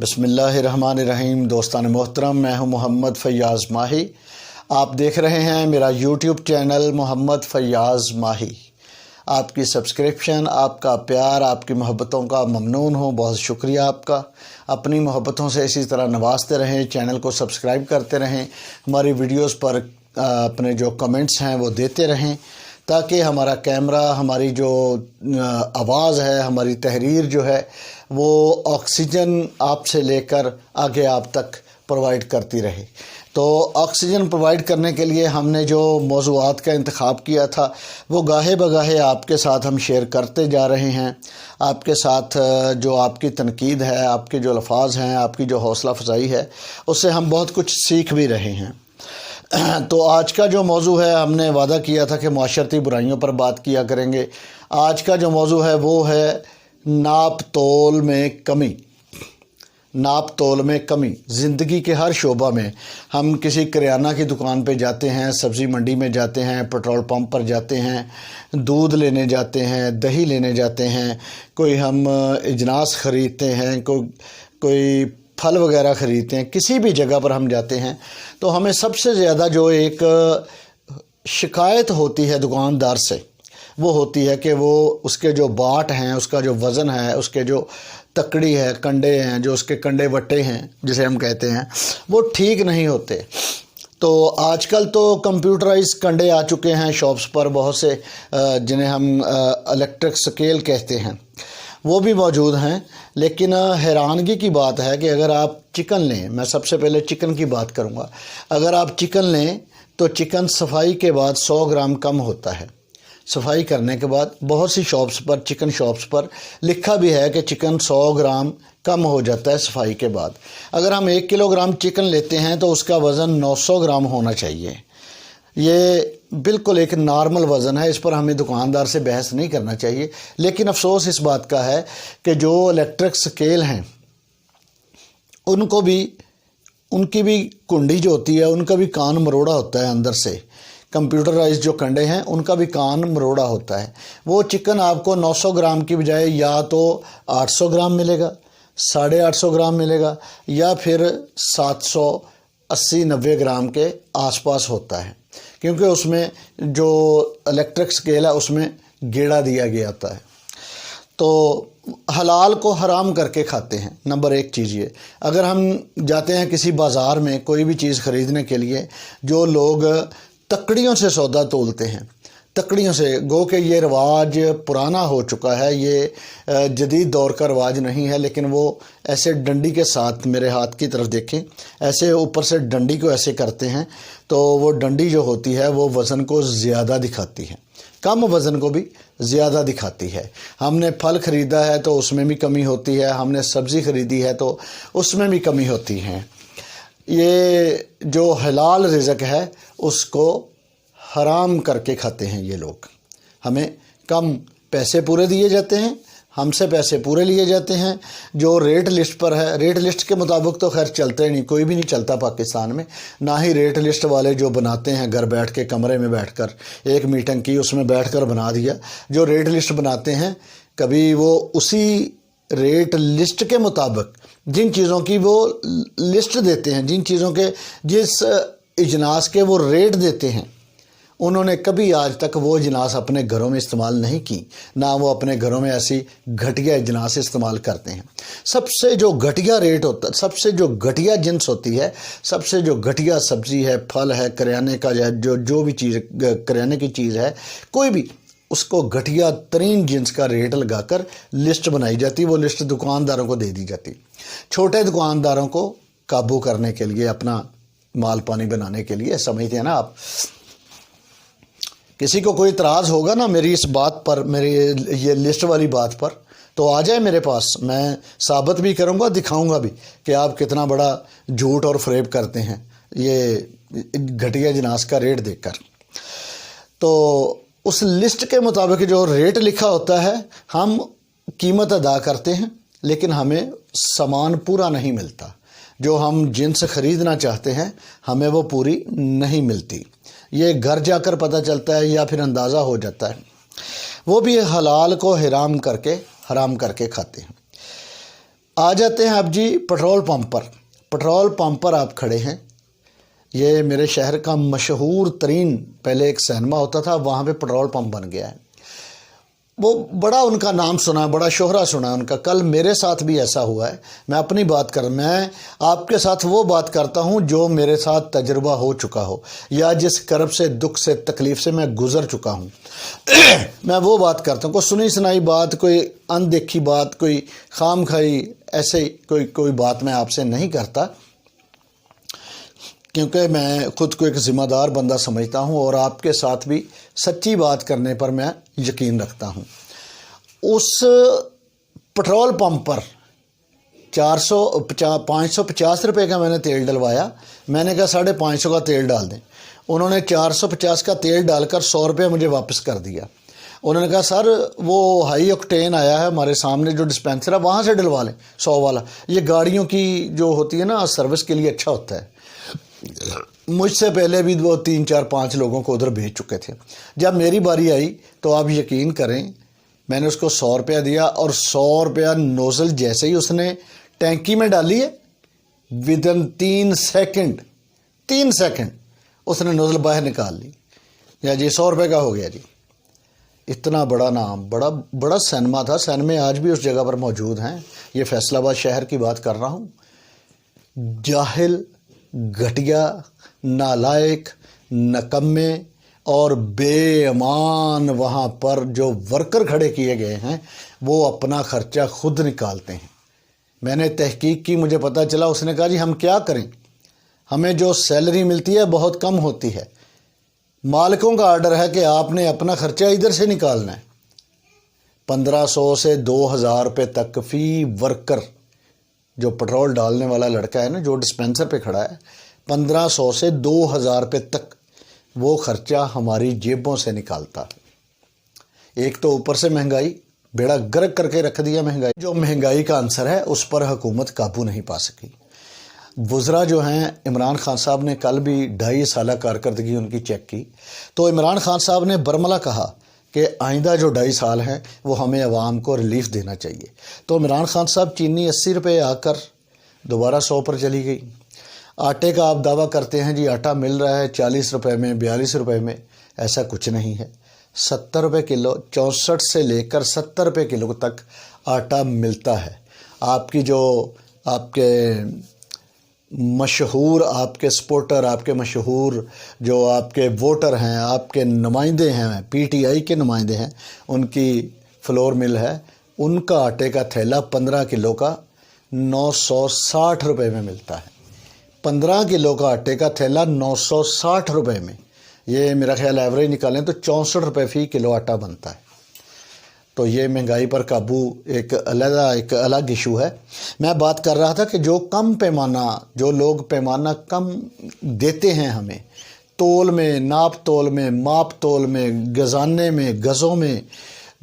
बिस्मिल्लाहिर्रहमानिर्रहीम। दोस्तान मोहतरम, मैं हूं मोहम्मद फ़ैयाज़ माही। आप देख रहे हैं मेरा यूट्यूब चैनल मोहम्मद फ़ैयाज़ माही। आपकी सब्सक्रिप्शन, आपका प्यार, आपकी मोहब्बतों का ममनून हूँ। बहुत शुक्रिया आपका। अपनी मोहब्बतों से इसी तरह नवाजते रहें, चैनल को सब्सक्राइब करते रहें, हमारी वीडियोस पर अपने जो कमेंट्स हैं वो देते रहें, ताकि हमारा कैमरा, हमारी जो आवाज़ है, हमारी तहरीर जो है वो ऑक्सीजन आपसे लेकर आगे आप तक प्रोवाइड करती रहे। तो ऑक्सीजन प्रोवाइड करने के लिए हमने जो मौज़ूआत का इंतखाब किया था वो गाहे बगाहे आपके साथ हम शेयर करते जा रहे हैं। आपके साथ जो आपकी तनकीद है, आपके जो अल्फाज हैं, आपकी जो हौसला अफजाई है, उससे हम बहुत कुछ सीख भी रहे हैं। तो आज का जो मौजू है, हमने वादा किया था कि माशरती बुराइयों पर बात किया करेंगे। आज का जो मौजू है वो है नाप तोल में कमी। नाप तोल में कमी ज़िंदगी के हर शोबा में। हम किसी करियाना की दुकान पे जाते हैं, सब्ज़ी मंडी में जाते हैं, पेट्रोल पंप पर जाते हैं, दूध लेने जाते हैं, दही लेने जाते हैं, कोई हम इजनास ख़रीदते हैं, कोई फल वगैरह ख़रीदते हैं, किसी भी जगह पर हम जाते हैं तो हमें सबसे ज़्यादा जो एक शिकायत होती है दुकानदार से, वो होती है कि वो उसके जो बाट हैं, उसका जो वज़न है, उसके जो तकड़ी है, कंडे हैं, जो उसके कंडे वट्टे हैं जिसे हम कहते हैं, वो ठीक नहीं होते। तो आजकल तो कंप्यूटराइज कंडे आ चुके हैं शॉप्स पर, बहुत से जिन्हें हम इलेक्ट्रिक स्केल कहते हैं, वो भी मौजूद हैं। लेकिन हैरानगी की बात है कि अगर आप चिकन लें, मैं सबसे पहले चिकन की बात करूंगा, अगर आप चिकन लें तो चिकन सफाई के बाद 100 ग्राम कम होता है। सफाई करने के बाद बहुत सी शॉप्स पर, चिकन शॉप्स पर लिखा भी है कि चिकन 100 ग्राम कम हो जाता है सफाई के बाद। अगर हम 1 किलोग्राम चिकन लेते हैं तो उसका वज़न 900 ग्राम होना चाहिए। ये बिल्कुल एक नॉर्मल वज़न है, इस पर हमें दुकानदार से बहस नहीं करना चाहिए। लेकिन अफसोस इस बात का है कि जो इलेक्ट्रिक स्केल हैं उनकी भी कुंडी जो होती है, उनका भी कान मरोड़ा होता है अंदर से। कंप्यूटराइज जो कंडे हैं उनका भी कान मरोड़ा होता है। वो चिकन आपको 900 ग्राम की बजाय या तो 800 ग्राम मिलेगा, 850 ग्राम मिलेगा, या फिर 780-90 ग्राम के आसपास होता है, क्योंकि उसमें जो इलेक्ट्रिक स्केल है उसमें गेड़ा दिया गया होता है। तो हलाल को हराम करके खाते हैं। नंबर 1 चीज़ ये, अगर हम जाते हैं किसी बाज़ार में कोई भी चीज़ ख़रीदने के लिए, जो लोग तकड़ियों से सौदा तोलते हैं, तकड़ियों से, गो कि ये रिवाज पुराना हो चुका है, ये जदीद दौर का रिवाज नहीं है, लेकिन वो ऐसे डंडी के साथ, मेरे हाथ की तरफ देखें, ऐसे ऊपर से डंडी को ऐसे करते हैं तो वो डंडी जो होती है वो वज़न को ज़्यादा दिखाती है, कम वज़न को भी ज़्यादा दिखाती है। हमने फल ख़रीदा है तो उसमें भी कमी होती है, हमने सब्ज़ी ख़रीदी है तो उसमें भी कमी होती है। ये जो हलाल रिज़्क़ है उसको हराम करके खाते हैं ये लोग। हमें कम पैसे पूरे दिए जाते हैं, हमसे पैसे पूरे लिए जाते हैं। जो रेट लिस्ट पर है, रेट लिस्ट के मुताबिक तो खैर चलते नहीं, कोई भी नहीं चलता पाकिस्तान में, ना ही रेट लिस्ट वाले जो बनाते हैं घर बैठ के, कमरे में बैठकर एक मीटिंग की, उसमें बैठकर बना दिया। जो रेट लिस्ट बनाते हैं कभी वो उसी रेट लिस्ट के मुताबिक जिन चीज़ों की वो लिस्ट देते हैं, जिन चीज़ों के जिस इजनास के वो रेट देते हैं, उन्होंने कभी आज तक वो इजनास अपने घरों में इस्तेमाल नहीं की, ना वो अपने घरों में ऐसी घटिया इजनास इस्तेमाल करते हैं। सबसे जो घटिया रेट होता है, सबसे जो घटिया जिन्स होती है, सबसे जो घटिया सब्ज़ी है, फल है, करियाने का जो भी चीज़ करियाने की चीज़ है, कोई भी, उसको घटिया तरीन जिन्स का रेट लगाकर लिस्ट बनाई जाती, वो लिस्ट दुकानदारों को दे दी जाती। छोटे दुकानदारों को काबू करने के लिए, अपना माल पानी बनाने के लिए, समझते हैं ना आप। किसी को कोई इतराज़ होगा ना मेरी इस बात पर, मेरी ये लिस्ट वाली बात पर, तो आ जाए मेरे पास, मैं साबित भी करूँगा, दिखाऊँगा भी कि आप कितना बड़ा झूठ और फ़रेब करते हैं ये घटिया जिनास का रेट देखकर। तो उस लिस्ट के मुताबिक जो रेट लिखा होता है, हम कीमत अदा करते हैं, लेकिन हमें सामान पूरा नहीं मिलता। जो हम जिनसे ख़रीदना चाहते हैं हमें वो पूरी नहीं मिलती। ये घर जाकर पता चलता है या फिर अंदाज़ा हो जाता है। वो भी हलाल को हराम करके खाते हैं। आ जाते हैं अब जी पेट्रोल पंप पर। पेट्रोल पंप पर आप खड़े हैं। ये मेरे शहर का मशहूर तरीन, पहले एक सिनेमा होता था, वहाँ पे पेट्रोल पंप बन गया है। वो बड़ा उनका नाम सुना है, बड़ा शोहरा सुना है उनका। कल मेरे साथ भी ऐसा हुआ है। मैं अपनी बात कर, मैं आपके साथ वो बात करता हूँ जो मेरे साथ तजुर्बा हो चुका हो, या जिस करब से, दुख से, तकलीफ़ से मैं गुज़र चुका हूँ। मैं वो बात करता हूँ। कोई सुनी सुनाई बात, कोई अनदेखी बात, कोई खाम खाई ऐसे कोई बात मैं आपसे नहीं करता, क्योंकि मैं ख़ुद को एक ज़िम्मेदार बंदा समझता हूँ और आपके साथ भी सच्ची बात करने पर मैं यकीन रखता हूँ। उस पेट्रोल पंप पर 550 रुपये का मैंने तेल डलवाया। मैंने कहा 550 का तेल डाल दें। उन्होंने 450 का तेल डालकर 100 रुपये मुझे वापस कर दिया। उन्होंने कहा सर वो हाई ऑक्टेन आया है हमारे सामने जो डिस्पेंसर है, वहाँ से डलवा लें 100 वाला। ये गाड़ियों की जो होती है ना, सर्विस के लिए अच्छा होता है। मुझसे पहले भी वो 3 4 5 लोगों को उधर भेज चुके थे। जब मेरी बारी आई तो आप यकीन करें, मैंने उसको 100 रुपया दिया और 100 रुपया नोज़ल जैसे ही उसने टैंकी में डाली है, विदिन 3 सेकंड उसने नोज़ल बाहर निकाल ली। या जी 100 रुपये का हो गया जी। इतना बड़ा नाम, बड़ा सिनेमा था। सिनेमे आज भी उस जगह पर मौजूद हैं। ये फैसलाबाद शहर की बात कर रहा हूँ। जाहिल, घटिया, नालायक, नकम्मे और बेईमान वहाँ पर जो वर्कर खड़े किए गए हैं, वो अपना खर्चा खुद निकालते हैं। मैंने तहकीक की, मुझे पता चला, उसने कहा जी हम क्या करें, हमें जो सैलरी मिलती है बहुत कम होती है, मालिकों का आर्डर है कि आपने अपना खर्चा इधर से निकालना है। 1500 से 2000 रुपये तक फ़ी वर्कर, जो पेट्रोल डालने वाला लड़का है ना, जो डिस्पेंसर पे खड़ा है, 1500 से 2000 रुपये तक वो खर्चा हमारी जेबों से निकालता है। एक तो ऊपर से महंगाई, बेड़ा गर्क करके रख दिया महंगाई। जो महंगाई का आंसर है उस पर हुकूमत काबू नहीं पा सकी। वज़रा जो हैं, इमरान खान साहब ने कल भी 2.5 साल कारकर्दगी उनकी चेक की, तो इमरान खान साहब ने बरमला कहा कि आइंदा जो 2.5 साल हैं वो हमें आवाम को रिलीफ देना चाहिए। तो इमरान खान साहब, चीनी 80 रुपये आकर दोबारा 100 पर चली गई। आटे का आप दावा करते हैं जी आटा मिल रहा है 40 रुपये में, 42 रुपये में, ऐसा कुछ नहीं है। 70 रुपये किलो, 64 से लेकर 70 रुपये किलो तक आटा मिलता है। आपकी जो आपके मशहूर, आपके सपोर्टर, आपके मशहूर जो आपके वोटर हैं, आपके नुमाइंदे हैं, PTI के नुमाइंदे हैं, उनकी फ्लोर मिल है, उनका आटे का थैला 15 किलो का 960 रुपये में मिलता है। 15 किलो का आटे का थैला 960 रुपये में, ये मेरा ख्याल एवरेज निकालें तो 64 रुपये फ़ी किलो आटा बनता है। तो ये महंगाई पर काबू एक अलग इशू है। मैं बात कर रहा था कि जो कम पैमाना, जो लोग पैमाना कम देते हैं हमें, तोल में, नाप तोल में, माप तोल में, गजाने में, गज़ों में,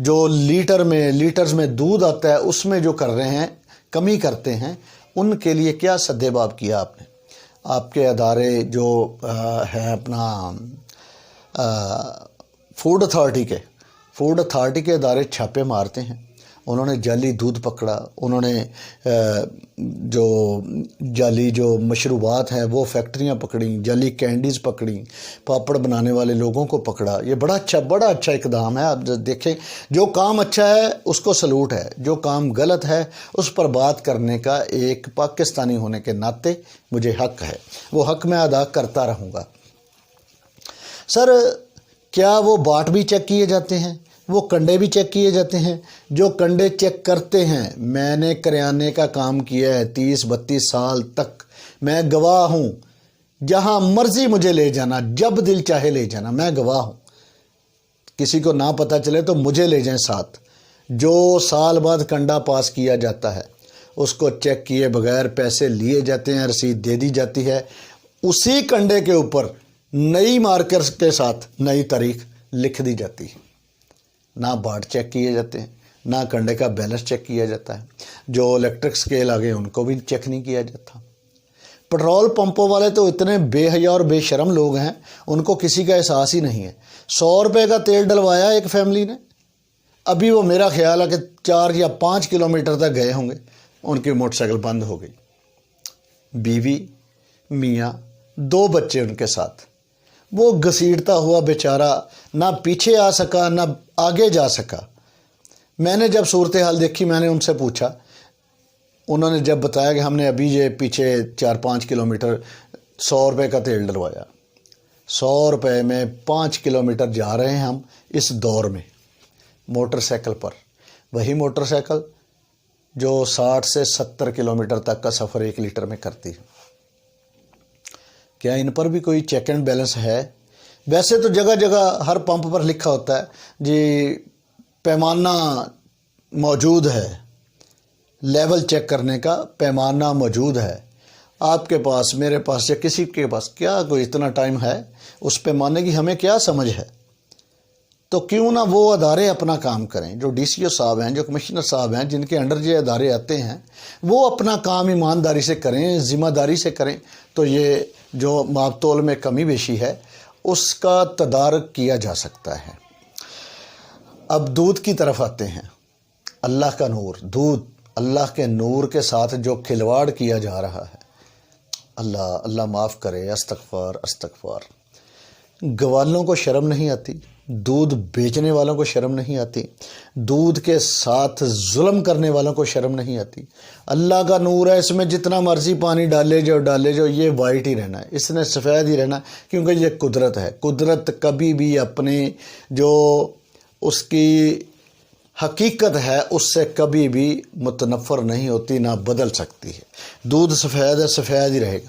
जो लीटर्स में दूध आता है उसमें जो कर रहे हैं, कमी करते हैं, उनके लिए क्या सद्देबाब किया आपने? आपके अदारे जो हैं अपना फूड अथॉरिटी के अदारे छापे मारते हैं। उन्होंने जाली दूध पकड़ा, उन्होंने जो जाली जो मशरूबात हैं वो फैक्ट्रियां पकड़ी, जाली कैंडीज़ पकड़ी, पापड़ बनाने वाले लोगों को पकड़ा। ये बड़ा अच्छा इकदाम है। आप देखें, जो काम अच्छा है उसको सलूट है, जो काम गलत है उस पर बात करने का एक पाकिस्तानी होने के नाते मुझे हक़ है। वो हक़ मैं अदा करता रहूँगा। सर, क्या वो बाट भी चेक किए जाते हैं? वो कंडे भी चेक किए जाते हैं? जो कंडे चेक करते हैं, मैंने करियाने का काम किया है 30-32 साल तक, मैं गवाह हूँ। जहाँ मर्ज़ी मुझे ले जाना, जब दिल चाहे ले जाना, मैं गवाह हूँ। किसी को ना पता चले तो मुझे ले जाएं साथ। जो साल बाद कंडा पास किया जाता है उसको चेक किए बगैर पैसे लिए जाते हैं, रसीद दे दी जाती है। उसी कंडे के ऊपर नई मार्कर्स के साथ नई तारीख लिख दी जाती है। ना बाट चेक किए जाते हैं, ना कंडे का बैलेंस चेक किया जाता है। जो इलेक्ट्रिक स्केल आ गए उनको भी चेक नहीं किया जाता। पेट्रोल पंपों वाले तो इतने बेहया और बेशरम लोग हैं, उनको किसी का एहसास ही नहीं है। 100 रुपये का तेल डलवाया एक फैमिली ने, अभी वो मेरा ख्याल है कि 4 या 5 किलोमीटर तक गए होंगे, ان کی موٹر سائیکل بند ہو گئی۔ بیوی، میاں، 2 بچے ان کے ساتھ، وہ گھسیٹتا ہوا بیچارہ نہ پیچھے آ سکا نہ آگے جا سکا۔ میں نے جب صورتحال دیکھی میں نے ان سے پوچھا، انہوں نے جب بتایا کہ ہم نے ابھی یہ پیچھے 4-5 کلومیٹر 100 روپے کا تیل ڈلوایا، 100 روپے میں 5 کلومیٹر جا رہے ہیں ہم اس دور میں موٹر سائیکل پر، وہی موٹر سائیکل جو 60 سے 70 کلومیٹر تک کا سفر 1 لیٹر میں کرتی ہے۔ کیا ان پر بھی کوئی چیک اینڈ بیلنس ہے؟ ویسے تو جگہ جگہ ہر پمپ پر لکھا ہوتا ہے جی پیمانہ موجود ہے، لیول چیک کرنے کا پیمانہ موجود ہے۔ آپ کے پاس، میرے پاس یا کسی کے پاس کیا کوئی اتنا ٹائم ہے؟ اس پیمانے کی ہمیں کیا سمجھ ہے؟ تو کیوں نہ وہ ادارے اپنا کام کریں، جو ڈی سی او صاحب ہیں، جو کمشنر صاحب ہیں، جن کے انڈر یہ ادارے آتے ہیں، وہ اپنا کام ایمانداری سے کریں، ذمہ داری سے کریں، تو یہ جو ماپ تول میں کمی بیشی ہے اس کا تدارک کیا جا سکتا ہے۔ اب دودھ کی طرف آتے ہیں۔ اللہ کا نور، دودھ، اللہ کے نور کے ساتھ جو کھلواڑ کیا جا رہا ہے، اللہ معاف کرے، استغفار۔ گوالوں کو شرم نہیں آتی، دودھ بیچنے والوں کو شرم نہیں آتی، دودھ کے ساتھ ظلم کرنے والوں کو شرم نہیں آتی۔ اللہ کا نور ہے، اس میں جتنا مرضی پانی ڈالے جو یہ وائٹ ہی رہنا ہے، اس نے سفید ہی رہنا ہے، کیونکہ یہ قدرت ہے۔ قدرت کبھی بھی اپنے جو اس کی حقیقت ہے اس سے کبھی بھی متنفر نہیں ہوتی، نہ بدل سکتی ہے۔ دودھ سفید ہے، سفید ہی رہے گا۔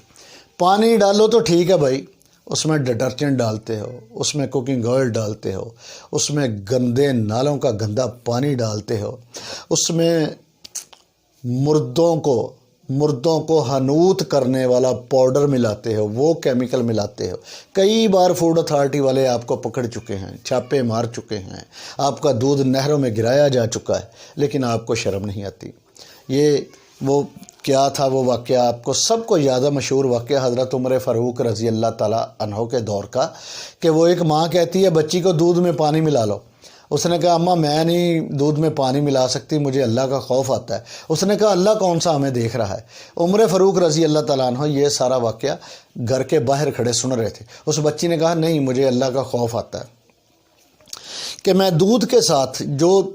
پانی ڈالو تو ٹھیک ہے بھائی، اس میں ڈٹرجنٹ ڈالتے ہو، اس میں کوکنگ آئل ڈالتے ہو، اس میں گندے نالوں کا گندا پانی ڈالتے ہو، اس میں مردوں کو حنوط کرنے والا پاؤڈر ملاتے ہو، وہ کیمیکل ملاتے ہو۔ کئی بار فوڈ اتھارٹی والے آپ کو پکڑ چکے ہیں، چھاپے مار چکے ہیں، آپ کا دودھ نہروں میں گرایا جا چکا ہے، لیکن آپ کو شرم نہیں آتی۔ یہ وہ کیا تھا وہ واقعہ، آپ کو سب کو یاد ہے، مشہور واقعہ حضرت عمر فاروق رضی اللہ تعالیٰ عنہ کے دور کا، کہ وہ ایک ماں کہتی ہے بچی کو دودھ میں پانی ملا لو۔ اس نے کہا اماں میں نہیں دودھ میں پانی ملا سکتی، مجھے اللہ کا خوف آتا ہے۔ اس نے کہا اللہ کون سا ہمیں دیکھ رہا ہے؟ عمر فاروق رضی اللہ تعالیٰ عنہ یہ سارا واقعہ گھر کے باہر کھڑے سن رہے تھے۔ اس بچی نے کہا نہیں، مجھے اللہ کا خوف آتا ہے کہ میں دودھ کے ساتھ، جو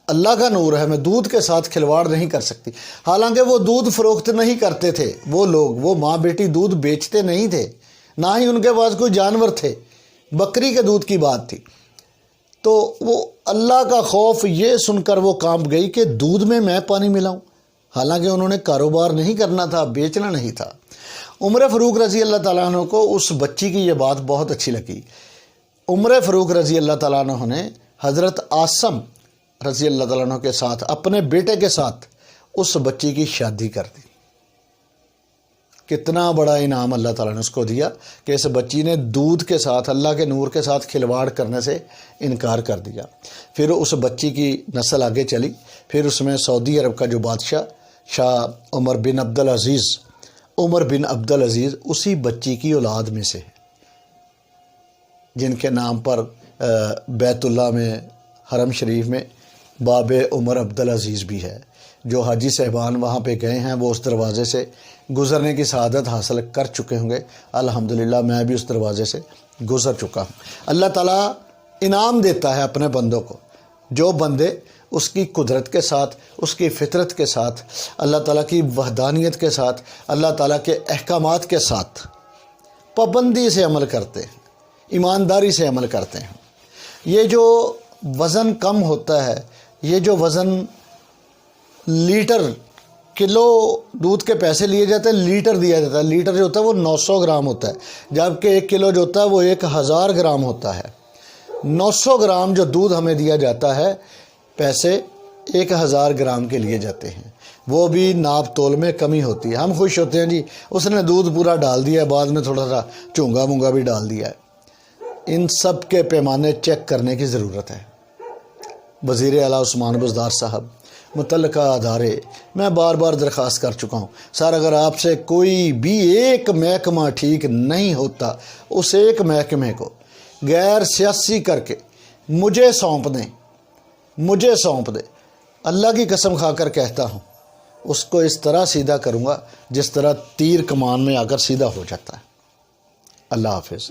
اللہ کا نور ہے، میں دودھ کے ساتھ کھلواڑ نہیں کر سکتی۔ حالانکہ وہ دودھ فروخت نہیں کرتے تھے، وہ لوگ، وہ ماں بیٹی دودھ بیچتے نہیں تھے، نہ ہی ان کے پاس کوئی جانور تھے، بکری کے دودھ کی بات تھی۔ تو وہ اللہ کا خوف یہ سن کر وہ کانپ گئی کہ دودھ میں پانی ملاؤں، حالانکہ انہوں نے کاروبار نہیں کرنا تھا، بیچنا نہیں تھا۔ عمر فاروق رضی اللہ تعالیٰ عنہ کو اس بچی کی یہ بات بہت اچھی لگی۔ عمر فاروق رضی اللہ تعالیٰ عنہ نے حضرت عاصم رضی اللہ تعالیٰ عنہ کے ساتھ، اپنے بیٹے کے ساتھ اس بچی کی شادی کر دی۔ کتنا بڑا انعام اللہ تعالیٰ نے اس کو دیا کہ اس بچی نے دودھ کے ساتھ، اللہ کے نور کے ساتھ کھلواڑ کرنے سے انکار کر دیا۔ پھر اس بچی کی نسل آگے چلی، پھر اس میں سعودی عرب کا جو بادشاہ شاہ عمر بن عبد العزیز اسی بچی کی اولاد میں سے ہے، جن کے نام پر بیت اللہ میں، حرم شریف میں باب عمر عبد العزیز بھی ہے۔ جو حاجی صاحبان وہاں پہ گئے ہیں وہ اس دروازے سے گزرنے کی سعادت حاصل کر چکے ہوں گے۔ الحمدللہ میں بھی اس دروازے سے گزر چکا ہوں۔ اللہ تعالیٰ انعام دیتا ہے اپنے بندوں کو، جو بندے اس کی قدرت کے ساتھ، اس کی فطرت کے ساتھ، اللہ تعالیٰ کی وحدانیت کے ساتھ، اللہ تعالیٰ کے احکامات کے ساتھ پابندی سے عمل کرتے ہیں، ایمانداری سے عمل کرتے ہیں۔ یہ جو وزن کم ہوتا ہے، یہ جو وزن لیٹر، کلو دودھ کے پیسے لیے جاتے ہیں، لیٹر دیا جاتا ہے۔ لیٹر جو ہوتا ہے وہ 900 گرام ہوتا ہے، جبکہ 1 کلو جو ہوتا ہے وہ 1000 گرام ہوتا ہے۔ 900 گرام جو دودھ ہمیں دیا جاتا ہے، پیسے 1000 گرام کے لیے جاتے ہیں۔ وہ بھی ناپ تول میں کمی ہوتی ہے۔ ہم خوش ہوتے ہیں جی اس نے دودھ پورا ڈال دیا ہے، بعد میں تھوڑا سا چونگا مونگا بھی ڈال دیا ہے۔ ان سب کے پیمانے چیک کرنے کی ضرورت ہے۔ وزیر اعلیٰ عثمان بزدار صاحب، متعلقہ ادارے، میں بار بار درخواست کر چکا ہوں سر، اگر آپ سے کوئی بھی ایک محکمہ ٹھیک نہیں ہوتا، اس ایک محکمے کو غیر سیاسی کر کے مجھے سونپ دیں۔ اللہ کی قسم کھا کر کہتا ہوں، اس کو اس طرح سیدھا کروں گا جس طرح تیر کمان میں آ کر سیدھا ہو جاتا ہے۔ اللہ حافظ۔